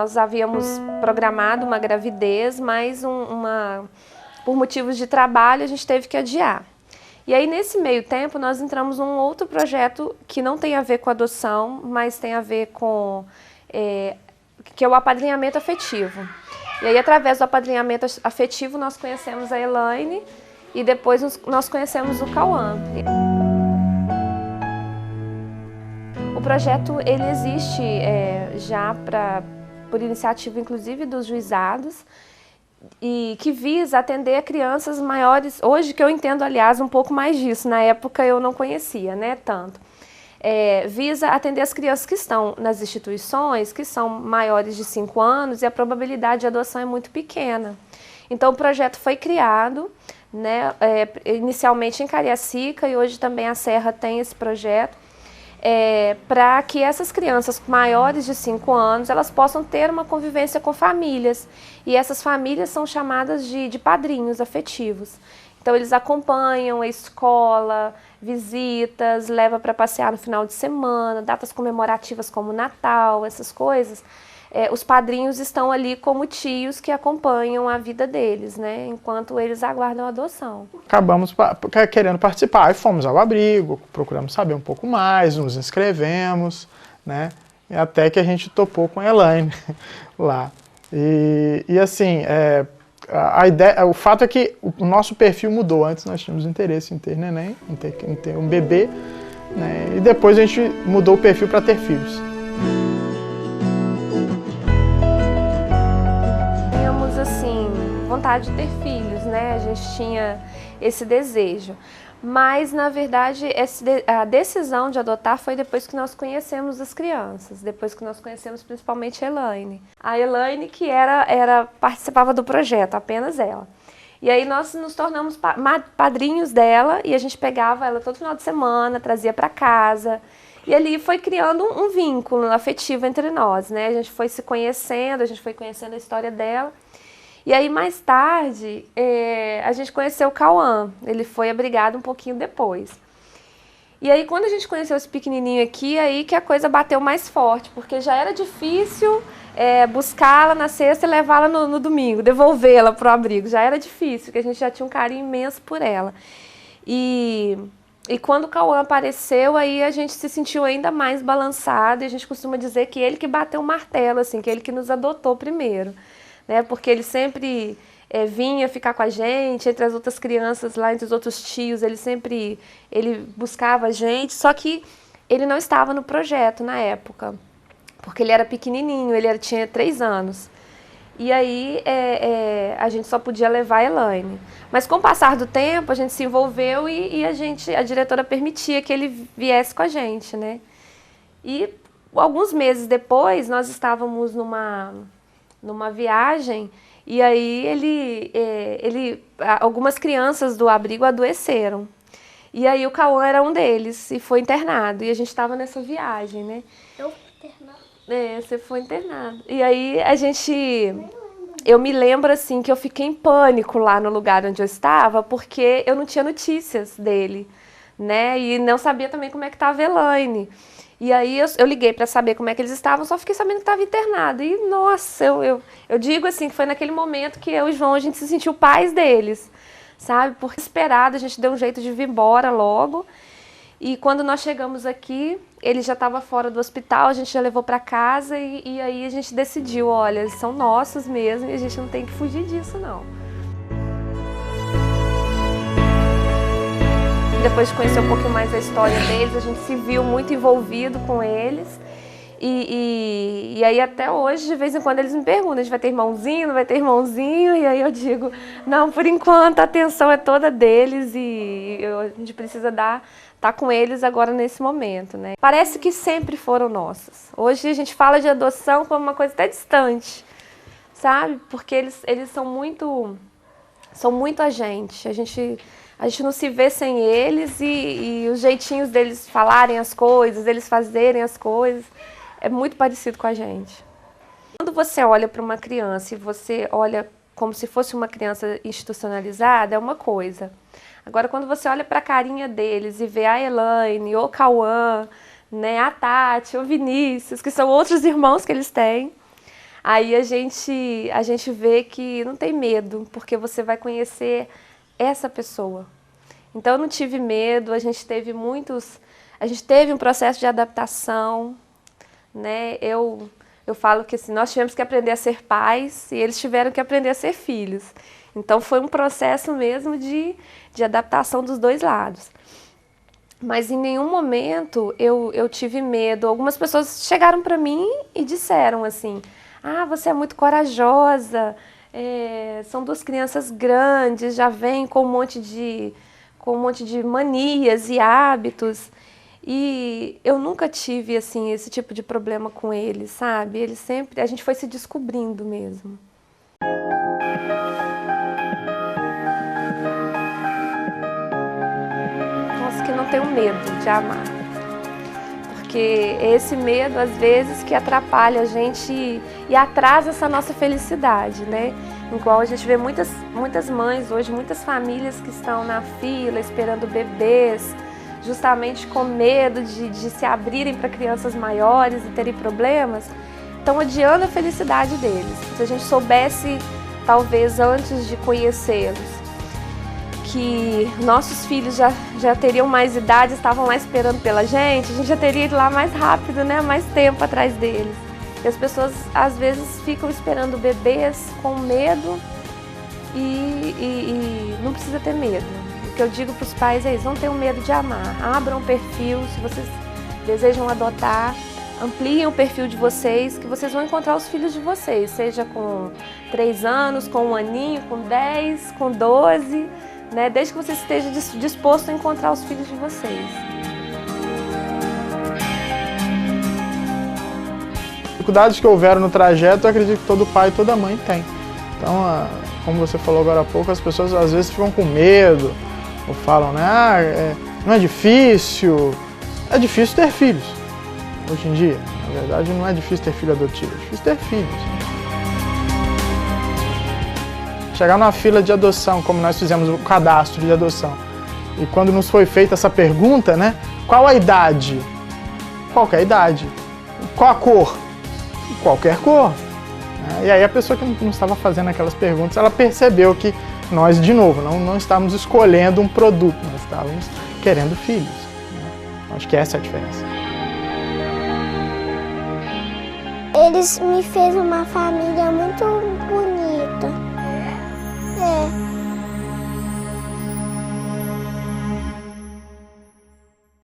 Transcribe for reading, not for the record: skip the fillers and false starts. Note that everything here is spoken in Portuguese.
nós havíamos programado uma gravidez, mas por motivos de trabalho a gente teve que adiar. E aí nesse meio tempo nós entramos num outro projeto que não tem a ver com adoção, mas tem a ver com que é o apadrinhamento afetivo. E aí através do apadrinhamento afetivo nós conhecemos a Elaine e depois nós conhecemos o Cauã. O projeto ele existe já por iniciativa inclusive dos juizados e que visa atender a crianças maiores, hoje que eu entendo aliás um pouco mais disso, na época eu não conhecia, né, tanto. Visa atender as crianças que estão nas instituições, que são maiores de 5 anos e a probabilidade de adoção é muito pequena. Então o projeto foi criado, né, inicialmente em Cariacica e hoje também a Serra tem esse projeto, para que essas crianças maiores de 5 anos elas possam ter uma convivência com famílias. E essas famílias são chamadas de padrinhos afetivos. Então eles acompanham a escola, visitas, levam para passear no final de semana, datas comemorativas como Natal, essas coisas. Os padrinhos estão ali como tios que acompanham a vida deles, né, enquanto eles aguardam a adoção. Acabamos querendo participar e fomos ao abrigo, procuramos saber um pouco mais, nos inscrevemos, né, e até que a gente topou com a Elaine lá. E assim, a ideia, o fato é que o nosso perfil mudou. Antes nós tínhamos interesse em ter neném, em ter um bebê, né, e depois a gente mudou o perfil para ter filhos. Vontade de ter filhos, né? A gente tinha esse desejo. Mas, na verdade, a decisão de adotar foi depois que nós conhecemos as crianças, depois que nós conhecemos principalmente a Elaine. A Elaine que participava do projeto, apenas ela. E aí nós nos tornamos padrinhos dela e a gente pegava ela todo final de semana, trazia para casa. E ali foi criando um vínculo afetivo entre nós, né? A gente foi se conhecendo, a gente foi conhecendo a história dela. E aí, mais tarde, a gente conheceu o Cauã. Ele foi abrigado um pouquinho depois. E aí, quando a gente conheceu esse pequenininho aqui, aí que a coisa bateu mais forte, porque já era difícil buscá-la na sexta e levá-la no domingo, devolvê-la para o abrigo. Já era difícil, porque a gente já tinha um carinho imenso por ela. E quando o Cauã apareceu, aí a gente se sentiu ainda mais balançado, e a gente costuma dizer que ele que bateu o martelo, assim, que ele que nos adotou primeiro. Né, porque ele sempre vinha ficar com a gente, entre as outras crianças lá, entre os outros tios, ele buscava a gente, só que ele não estava no projeto na época, porque ele era pequenininho, tinha 3 anos. E aí a gente só podia levar a Elaine. Mas com o passar do tempo, a gente se envolveu e a diretora permitia que ele viesse com a gente, né? E alguns meses depois, nós estávamos numa viagem, e aí algumas crianças do abrigo adoeceram. E aí o Cauã era um deles, e foi internado, e a gente estava nessa viagem, né? Eu fui internado? Você foi internado. E aí eu me lembro assim que eu fiquei em pânico lá no lugar onde eu estava, porque eu não tinha notícias dele, né? E não sabia também como é que estava a Elaine. E aí eu liguei para saber como é que eles estavam, só fiquei sabendo que estava internado. E, nossa, eu digo assim, que foi naquele momento que eu e o João, a gente se sentiu pais deles, sabe? Porque esperado, a gente deu um jeito de vir embora logo. E quando nós chegamos aqui, ele já estava fora do hospital, a gente já levou para casa e aí a gente decidiu, olha, eles são nossos mesmo e a gente não tem que fugir disso, não. Depois de conhecer um pouquinho mais a história deles, a gente se viu muito envolvido com eles. E aí até hoje, de vez em quando, eles me perguntam, a gente vai ter irmãozinho, não vai ter irmãozinho? E aí eu digo, não, por enquanto a atenção é toda deles e a gente precisa tá com eles agora nesse momento, né? Parece que sempre foram nossas. Hoje a gente fala de adoção como uma coisa até distante, sabe? Porque eles são muito a gente. A gente não se vê sem eles e os jeitinhos deles falarem as coisas, deles fazerem as coisas, é muito parecido com a gente. Quando você olha para uma criança e você olha como se fosse uma criança institucionalizada, é uma coisa. Agora, quando você olha para a carinha deles e vê a Elaine, o Cauã, né, a Tati, o Vinícius, que são outros irmãos que eles têm, Aí a gente vê que não tem medo, porque você vai conhecer essa pessoa. Então eu não tive medo, a gente teve um processo de adaptação, né? Eu falo que assim, nós tivemos que aprender a ser pais e eles tiveram que aprender a ser filhos. Então foi um processo mesmo de adaptação dos dois lados. Mas em nenhum momento eu tive medo. Algumas pessoas chegaram para mim e disseram assim, ah, você é muito corajosa, são duas crianças grandes, já vêm com um monte de manias e hábitos. E eu nunca tive assim esse tipo de problema com eles, sabe? A gente foi se descobrindo mesmo. Nossa, que não tenho medo de amar. Porque é esse medo, às vezes, que atrapalha a gente e atrasa essa nossa felicidade, né? Igual a gente vê muitas mães hoje, muitas famílias que estão na fila esperando bebês, justamente com medo de se abrirem para crianças maiores e terem problemas, estão adiando a felicidade deles. Se a gente soubesse, talvez antes de conhecê-los, que nossos filhos já teriam mais idade, estavam lá esperando pela gente, a gente já teria ido lá mais rápido, né? Mais tempo atrás deles. E as pessoas, às vezes, ficam esperando bebês com medo e não precisa ter medo. O que eu digo para os pais é isso, não tenham medo de amar. Abram um perfil, se vocês desejam adotar, ampliem o perfil de vocês, que vocês vão encontrar os filhos de vocês, seja com 3 anos, com 1 aninho, com 10, com 12, né? Desde que você esteja disposto a encontrar os filhos de vocês. Dificuldades que houveram no trajeto, eu acredito que todo pai e toda mãe tem. Então, como você falou agora há pouco, as pessoas às vezes ficam com medo, ou falam, né, não é difícil. É difícil ter filhos, hoje em dia. Na verdade, não é difícil ter filho adotivo, é difícil ter filhos. Chegar numa fila de adoção, como nós fizemos o cadastro de adoção, e quando nos foi feita essa pergunta, né, qual a idade? Qualquer idade. Qual a cor? Qualquer cor. E aí a pessoa que não estava fazendo aquelas perguntas, ela percebeu que nós, de novo, não estávamos escolhendo um produto, nós estávamos querendo filhos. Acho que essa é a diferença. Eles me fez uma família muito bonita. É.